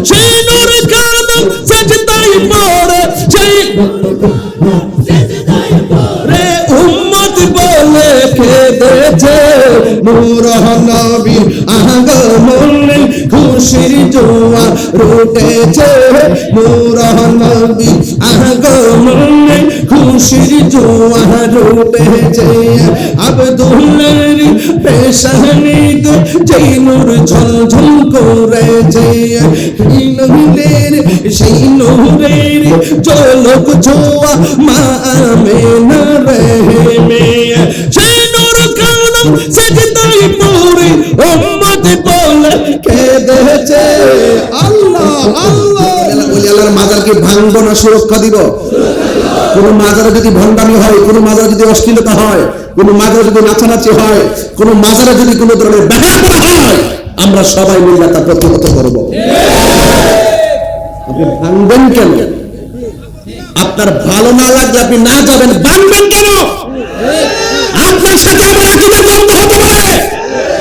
সেই নূর কাদম সেজদায় পড়ে সেই রে উম্মত বলে কেঁদেছে নূর নবীর আগমনে খুশির জোয়ার উঠেছে নূর নবীর আগমনে খুশির জোয়ার উঠেছে আব্দুল্লাহর পেশানিতে যেই নূর ঝলঝল করেছে সেই নূরের ঝলক ছোঁয়া মা আমেনা রহমে সেই নূর কাদম সেজদায় পড়ে উম্মত বলে কেঁদেছে আল্লাহ আল্লাহ বলি আল্লাহর মাজারকে ভাঙবো না সুরক্ষা দিব কোন মাজারে যদি ভণ্ডামি হয় কোন মাজারে যদি অশ্লীলতা হয় কোন মাজারে যদি নাচানাচি হয় কোন মাজারে যদি কোন ধরনের ব্যাঘাত হয় আমরা সবাই মিলে তা প্রতিহত করব আপনি ভাঙবেন কেন আপনার ভালো না লাগলে আপনি না যাবেন ভাঙবেন কেন